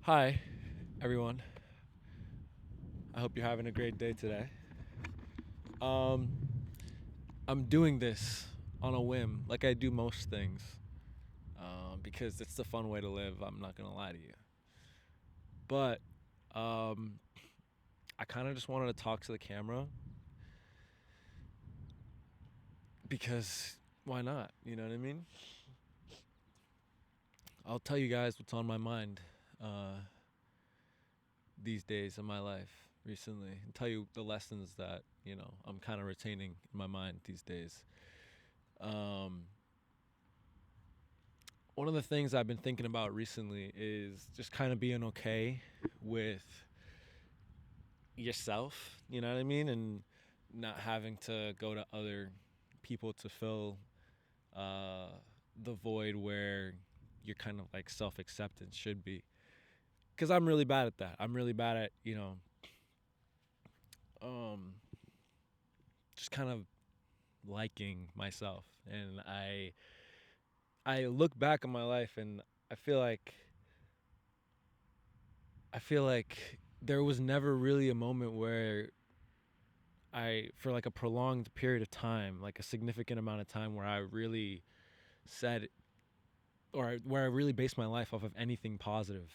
Hi, everyone. I hope you're having a great day today. Um, I'm doing this on a whim, like I do most things, because it's the fun way to live. I'm not gonna lie to you, but um, I kind of just wanted to talk to the camera because why not? You know what I mean? I'll tell you guys what's on my mind uh, these days in my life recently, and tell you the lessons that I'm kind of retaining in my mind these days. Um, One of the things I've been thinking about recently is just kind of being okay with yourself, you know what I mean? And not having to go to other people to fill uh, the void where your kind of like self acceptance should be. Because I'm really bad at that. I'm really bad at, um, just kind of liking myself. And I look back on my life and I feel like I feel like there was never really a moment where for like a prolonged period of time, like a significant amount of time where I really said, where I really based my life off of anything positive.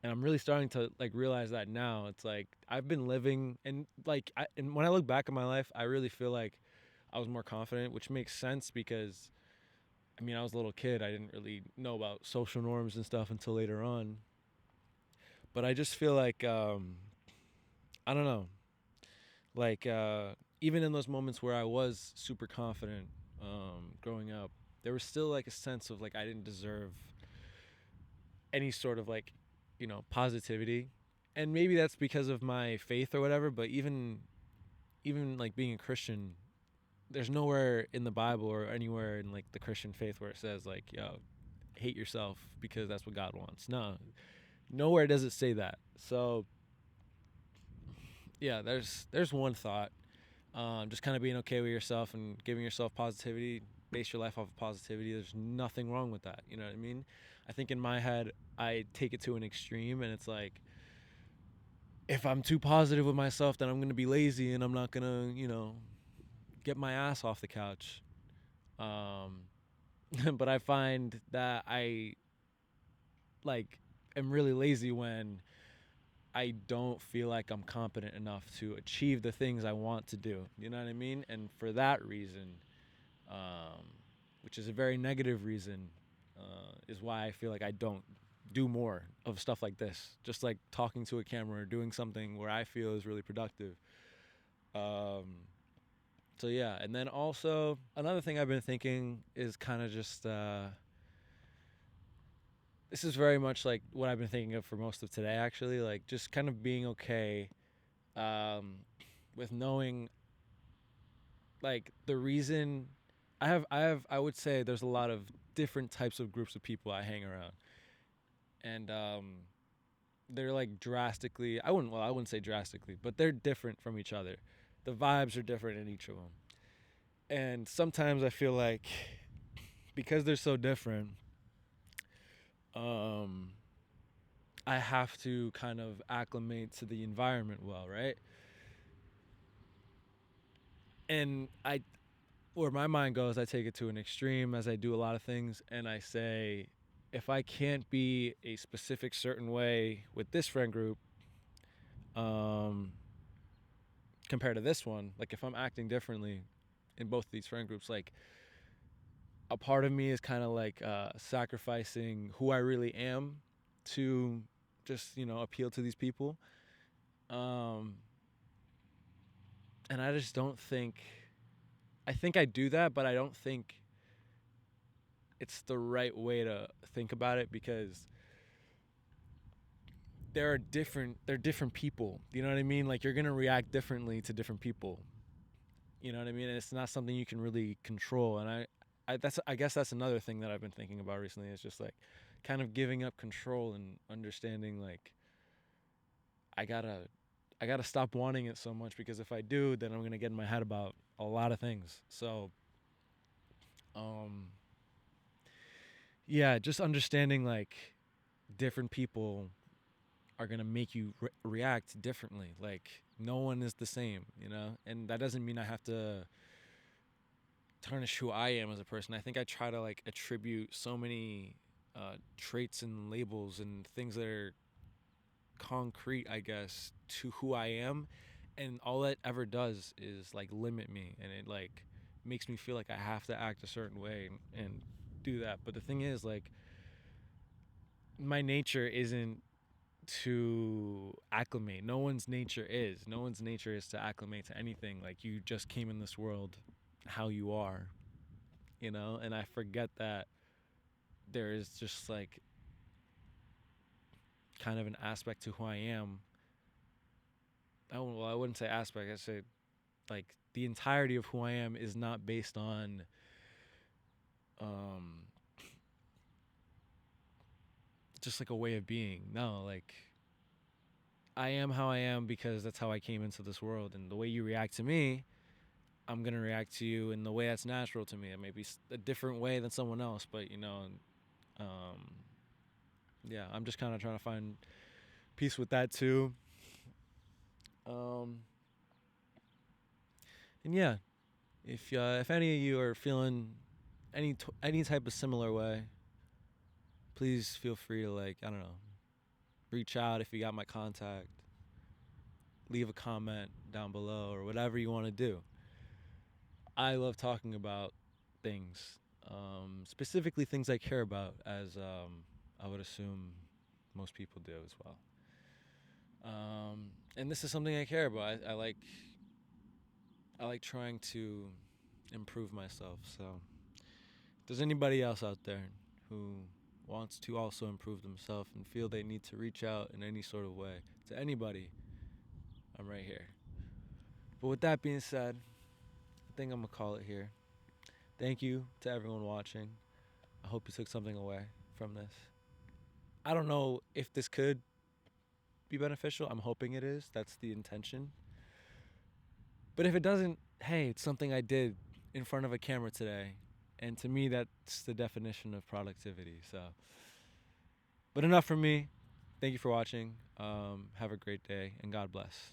And I'm really starting to like realize that now. It's like I've been living and when I look back at my life, I really feel like I was more confident, which makes sense because I mean, I was a little kid. I didn't really know about social norms and stuff until later on. But I just feel like I don't know. Like even in those moments where I was super confident growing up, there was still like a sense of like I didn't deserve any sort of like positivity, and maybe that's because of my faith or whatever. But even like being a Christian, there's nowhere in the Bible or anywhere in like the Christian faith where it says like yo, hate yourself because that's what God wants. No, nowhere does it say that. So yeah, there's one thought. Just kind of being okay with yourself and giving yourself positivity, base your life off of positivity. There's nothing wrong with that. You know what I mean? I think in my head, I take it to an extreme, and it's like, if I'm too positive with myself, then I'm going to be lazy and I'm not going to, get my ass off the couch. Um, but I find that I like am really lazy when I don't feel like I'm competent enough to achieve the things I want to do. You know what I mean? And for that reason, um, which is a very negative reason, is why I feel like I don't do more of stuff like this. Just like talking to a camera or doing something where I feel is really productive. Um, so yeah, and then also another thing I've been thinking is kind of just this is very much like what I've been thinking of for most of today. Actually, like just kind of being okay um, with knowing like the reason I would say there's a lot of different types of groups of people I hang around, and they're like drastically, I wouldn't say drastically, but they're different from each other. The vibes are different in each of them, and sometimes I feel like because they're so different, um I have to kind of acclimate to the environment well, right? And I where my mind goes, I take it to an extreme as I do a lot of things, and I say, if I can't be a specific certain way with this friend group, um, compared to this one, like if I'm acting differently in both of these friend groups, like a part of me is kind of like sacrificing who I really am to just appeal to these people, um, and I just don't think. I think I do that, but I don't think it's the right way to think about it because they're different people. You know what I mean? Like you're gonna react differently to different people. You know what I mean? And it's not something you can really control. And I guess that's another thing that I've been thinking about recently is just like kind of giving up control and understanding like I gotta I gotta stop wanting it so much because if I do, then I'm gonna get in my head about a lot of things. So um yeah, just understanding like different people are gonna make you react differently. Like no one is the same, you know, and that doesn't mean I have to tarnish who I am as a person. I think I try to like attribute so many traits and labels and things that are concrete, I guess, to who I am, and all that ever does is like limit me, and it like makes me feel like I have to act a certain way and do that. But the thing is, like, my nature isn't to acclimate. No one's nature is. No one's nature is to acclimate to anything. Like you just came in this world how you are, you know? And I forget that there is just like kind of an aspect to who I am. Well, I wouldn't say aspect. I'd say like the entirety of who I am is not based on um just like a way of being. No, like I am how I am because that's how I came into this world, and the way you react to me, I'm gonna react to you in the way that's natural to me. It may be a different way than someone else, but you know, um, yeah, I'm just kind of trying to find peace with that too. Um, and yeah, if any of you are feeling any type of similar way, please feel free to like, I don't know, reach out if you got my contact, leave a comment down below or whatever you want to do. I love talking about things, specifically things I care about, as I would assume most people do as well. And this is something I care about. I like trying to improve myself. So, if there's anybody else out there who wants to also improve themselves and feel they need to reach out in any sort of way to anybody, I'm right here. But with that being said, I think I'm gonna call it here. Thank you to everyone watching. I hope you took something away from this. I don't know if this could be beneficial. I'm hoping it is. That's the intention. But if it doesn't, hey, it's something I did in front of a camera today. And to me, that's the definition of productivity. So, but enough from me. Thank you for watching. Have a great day and God bless.